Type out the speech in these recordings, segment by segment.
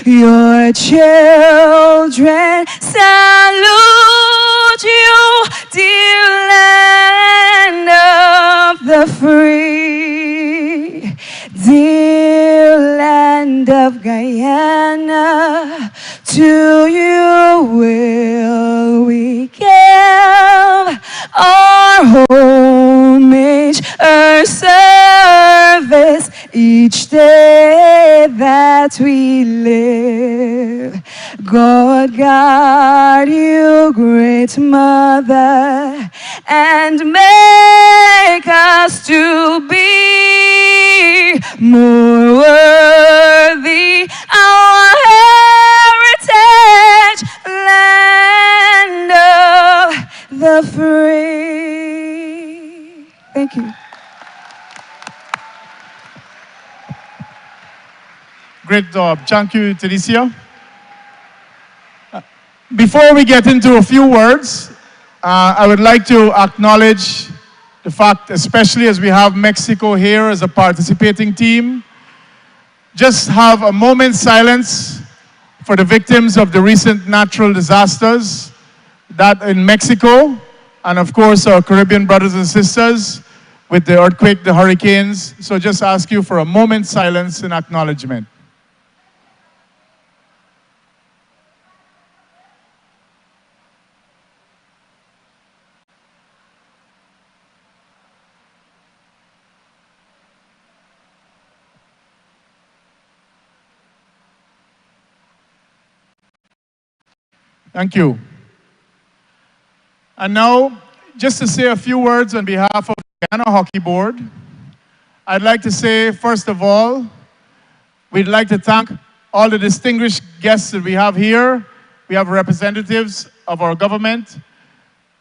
Your children salute you, dear land of the free, dear land of Guyana. To you will we give our homage, our service each day that we live. God guard you, great mother, and make us to be more worthy our heritage, land of the free. Thank you. Great job. Thank you, Teresia. Before we get into a few words, I would like to acknowledge the fact, especially as we have Mexico here as a participating team, just have a moment's silence for the victims of the recent natural disasters that in Mexico, and of course our Caribbean brothers and sisters with the earthquake, the hurricanes. So just ask you for a moment's silence in acknowledgement. Thank you. And now, just to say a few words on behalf of the Guyana Hockey Board, I'd like to say, first of all, we'd like to thank all the distinguished guests that we have here. We have representatives of our government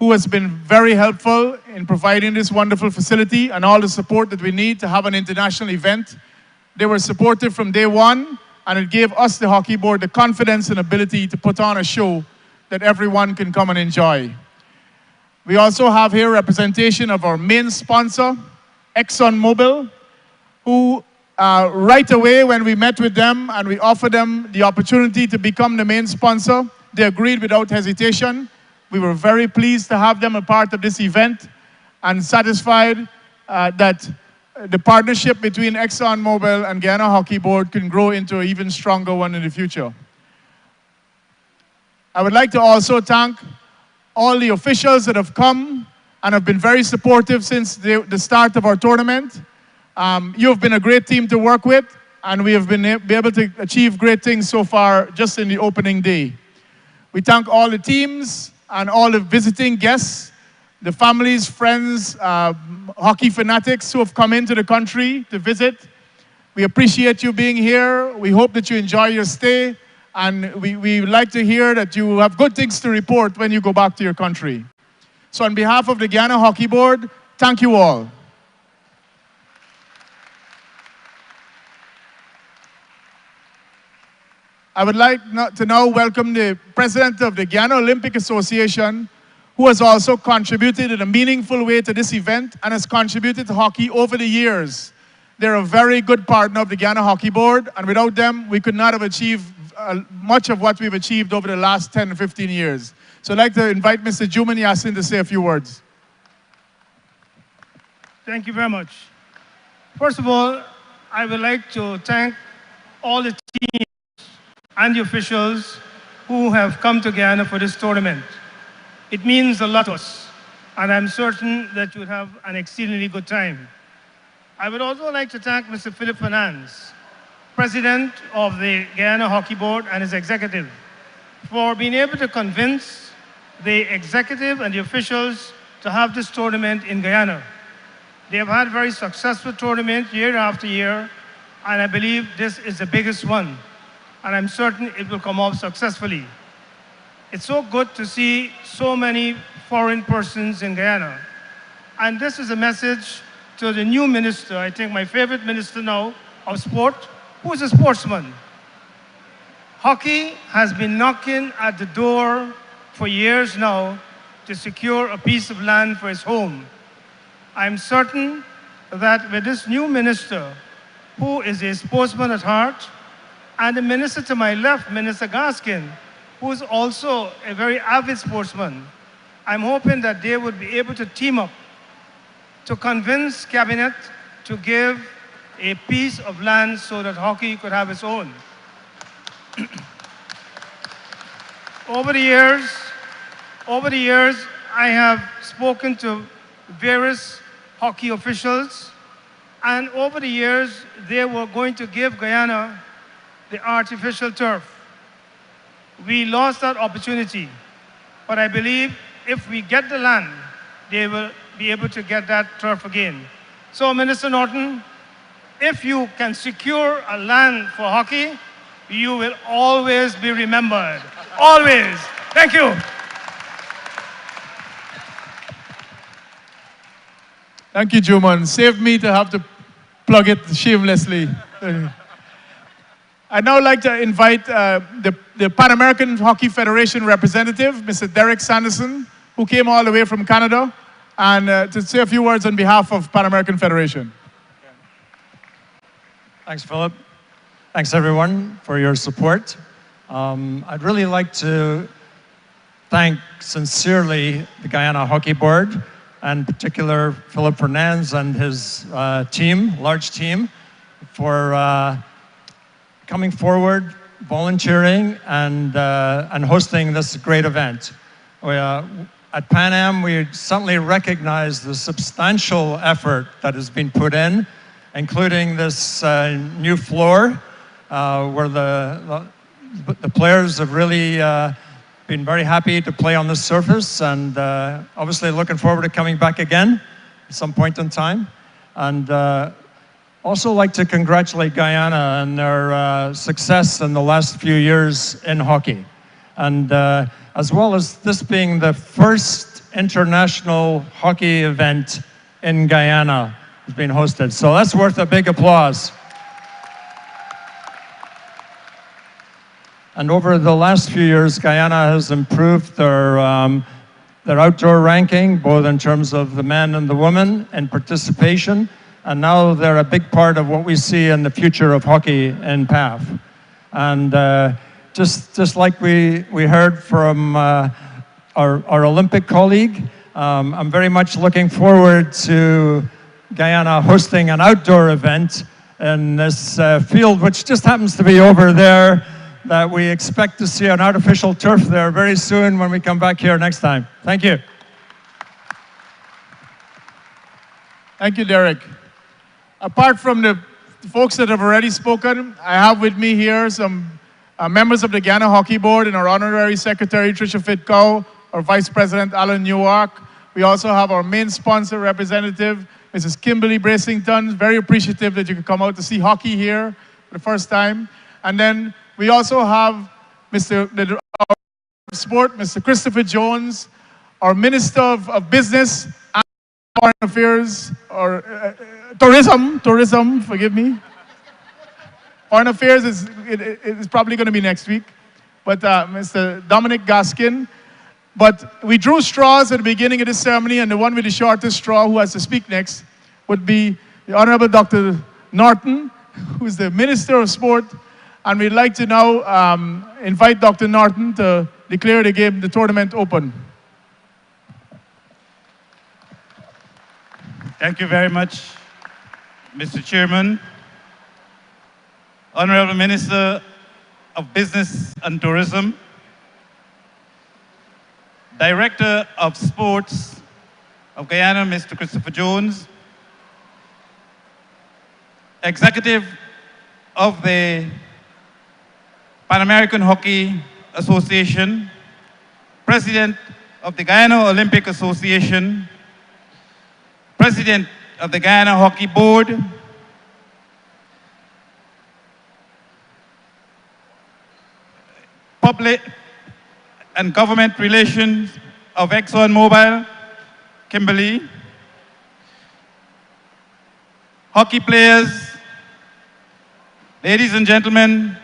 who has been very helpful in providing this wonderful facility and all the support that we need to have an international event. They were supportive from day one, and it gave us, the Hockey Board, the confidence and ability to put on a show that everyone can come and enjoy. We also have here representation of our main sponsor, ExxonMobil, who right away when we met with them and we offered them the opportunity to become the main sponsor, they agreed without hesitation. We were very pleased to have them a part of this event and satisfied that the partnership between ExxonMobil and Guyana Hockey Board can grow into an even stronger one in the future. I would like to also thank all the officials that have come and have been very supportive since the start of our tournament. You have been a great team to work with, and we have been able to achieve great things so far just in the opening day. We thank all the teams and all the visiting guests, the families, friends, hockey fanatics who have come into the country to visit. We appreciate you being here. We hope that you enjoy your stay. And we like to hear that you have good things to report when you go back to your country. So on behalf of the Guyana Hockey Board, thank you all. I would like to now welcome the President of the Guyana Olympic Association, who has also contributed in a meaningful way to this event and has contributed to hockey over the years. They're a very good partner of the Guyana Hockey Board, and without them, we could not have achieved much of what we've achieved over the last 10 or 15 years. So I'd like to invite Mr. Juman Yassin to say a few words. Thank you very much. First of all, I would like to thank all the teams and the officials who have come to Guyana for this tournament. It means a lot to us, and I'm certain that you'll have an exceedingly good time. I would also like to thank Mr. Philip Fernandes, President of the Guyana Hockey Board and his executive, for being able to convince the executive and the officials to have this tournament in Guyana. They have had very successful tournament year after year, and I believe this is the biggest one, and I'm certain it will come off successfully. It's so good to see so many foreign persons in Guyana, and this is a message to the new minister, I think my favorite minister now of sport, who is a sportsman. Hockey has been knocking at the door for years now to secure a piece of land for his home. I'm certain that with this new minister, who is a sportsman at heart, And the minister to my left, Minister Gaskin, who is also a very avid sportsman. I'm hoping that they would be able to team up to convince Cabinet to give a piece of land so that hockey could have its own. Over the years, I have spoken to various hockey officials, and over the years, they were going to give Guyana the artificial turf. We lost that opportunity, but I believe if we get the land, they will be able to get that turf again. So, Minister Norton, if you can secure a land for hockey, you will always be remembered. Always. Thank you. Thank you, Juman. Saved me to have to plug it shamelessly. I'd now like to invite the Pan American Hockey Federation representative, Mr. Derek Sanderson, who came all the way from Canada, and to say a few words on behalf of Pan American Federation. Thanks, Philip. Thanks, everyone, for your support. I'd really like to thank sincerely the Guyana Hockey Board, and in particular Philip Fernandez and his team, large team, for coming forward, volunteering, and hosting this great event. At Pan Am, we certainly recognize the substantial effort that has been put in, including this new floor, where the players have really been very happy to play on this surface, and obviously looking forward to coming back again at some point in time. And also like to congratulate Guyana on their success in the last few years in hockey. And as well as this being the first international hockey event in Guyana has been hosted. So that's worth a big applause. And over the last few years, Guyana has improved their outdoor ranking, both in terms of the men and the women in participation. And now they're a big part of what we see in the future of hockey in PAF. And just like we heard from our Olympic colleague, I'm very much looking forward to Guyana hosting an outdoor event in this field, which just happens to be over there, that we expect to see an artificial turf there very soon when we come back here next time. Thank you. Thank you, Derek. Apart from the folks that have already spoken, I have with me here some members of the Guyana Hockey Board and our Honorary Secretary, Tricia Fitkow, our Vice President, Alan Newark. We also have our main sponsor representative, Mrs. Kimberly Bracington. Very appreciative that you could come out to see hockey here for the first time. And then we also have our Sport, Mr. Christopher Jones, our Minister of Business and Foreign Affairs, or tourism, forgive me. Foreign Affairs is probably going to be next week, but Mr. Dominic Gaskin. But we drew straws at the beginning of this ceremony, and the one with the shortest straw who has to speak next would be the Honorable Dr. Norton, who is the Minister of Sport. And we'd like to now invite Dr. Norton to declare the tournament open. Thank you very much, Mr. Chairman. Honorable Minister of Business and Tourism, Director of Sports of Guyana, Mr. Christopher Jones, Executive of the Pan American Hockey Association, President of the Guyana Olympic Association, President of the Guyana Hockey Board, Public and Government Relations of ExxonMobil, Kimberly, hockey players, ladies and gentlemen,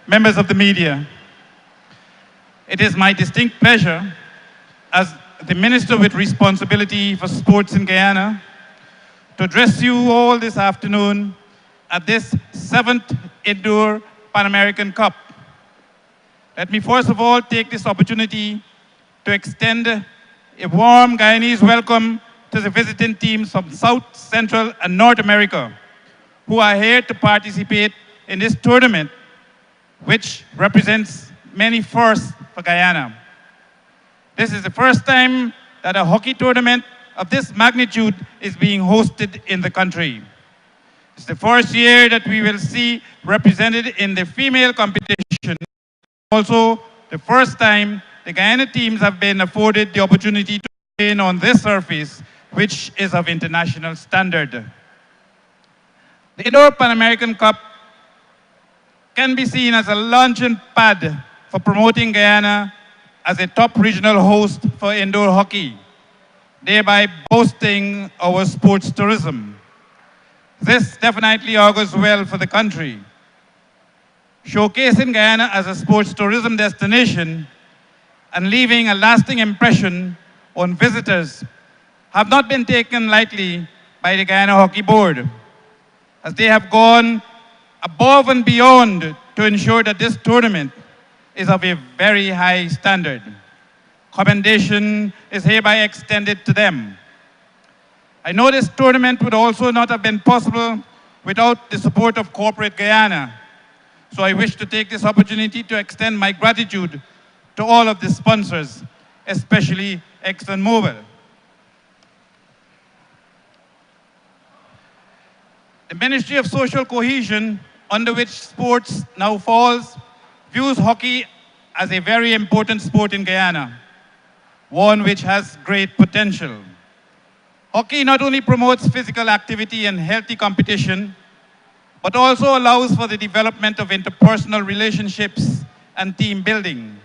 members of the media. It is my distinct pleasure as the Minister with responsibility for sports in Guyana to address you all this afternoon at this 7th Indoor Pan American Cup. Let me first of all take this opportunity to extend a warm Guyanese welcome to the visiting teams from South, Central, and North America who are here to participate in this tournament, which represents many firsts for Guyana. This is the first time that a hockey tournament of this magnitude is being hosted in the country. It's the first year that we will see represented in the female competition. Also, the first time the Guyana teams have been afforded the opportunity to train on this surface, which is of international standard. The Indoor Pan American Cup can be seen as a launching pad for promoting Guyana as a top regional host for indoor hockey, thereby boosting our sports tourism. This definitely augurs well for the country. Showcasing Guyana as a sports tourism destination and leaving a lasting impression on visitors have not been taken lightly by the Guyana Hockey Board, as they have gone above and beyond to ensure that this tournament is of a very high standard. Commendation is hereby extended to them. I know this tournament would also not have been possible without the support of corporate Guyana. So I wish to take this opportunity to extend my gratitude to all of the sponsors, especially ExxonMobil. The Ministry of Social Cohesion, under which sports now falls, views hockey as a very important sport in Guyana, one which has great potential. Hockey not only promotes physical activity and healthy competition, but also allows for the development of interpersonal relationships and team building.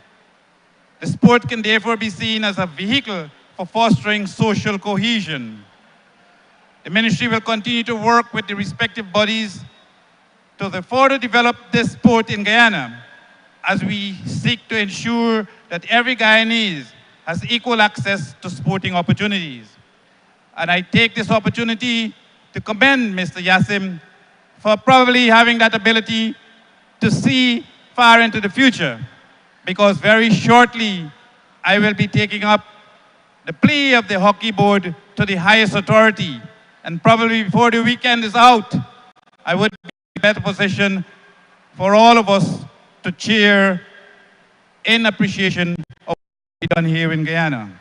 The sport can therefore be seen as a vehicle for fostering social cohesion. The ministry will continue to work with the respective bodies to further develop this sport in Guyana, as we seek to ensure that every Guyanese has equal access to sporting opportunities. And I take this opportunity to commend Mr. Yassim for probably having that ability to see far into the future, because very shortly I will be taking up the plea of the hockey board to the highest authority, and probably before the weekend is out, I would be in a better position for all of us to cheer in appreciation of what we done here in Guyana.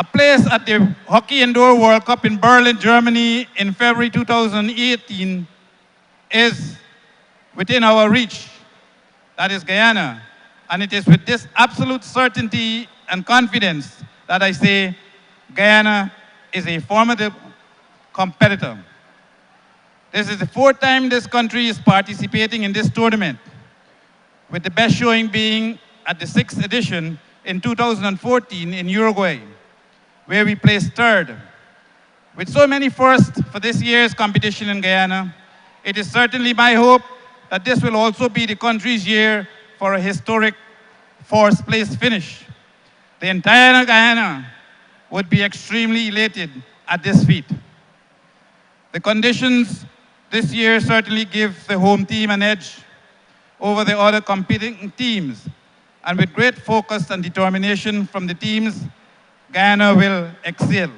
A place at the Hockey Indoor World Cup in Berlin, Germany in February 2018 is within our reach. That is Guyana. And it is with this absolute certainty and confidence that I say Guyana is a formidable competitor. This is the fourth time this country is participating in this tournament, with the best showing being at the 6th edition in 2014 in Uruguay, where we placed third. With so many firsts for this year's competition in Guyana, it is certainly my hope that this will also be the country's year for a historic first place finish. The entire Guyana would be extremely elated at this feat. The conditions this year certainly give the home team an edge over the other competing teams, and with great focus and determination from the teams, Guyana will excel.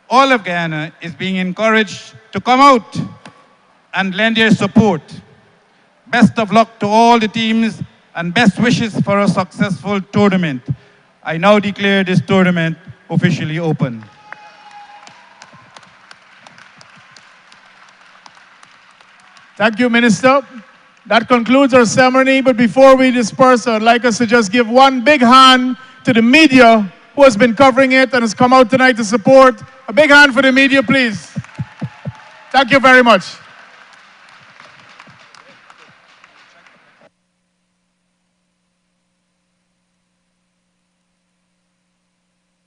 All of Guyana is being encouraged to come out and lend their support. Best of luck to all the teams and best wishes for a successful tournament. I now declare this tournament officially open. Thank you, Minister. That concludes our ceremony, but before we disperse, I'd like us to just give one big hand to the media who has been covering it and has come out tonight to support. A big hand for the media, please. Thank you very much.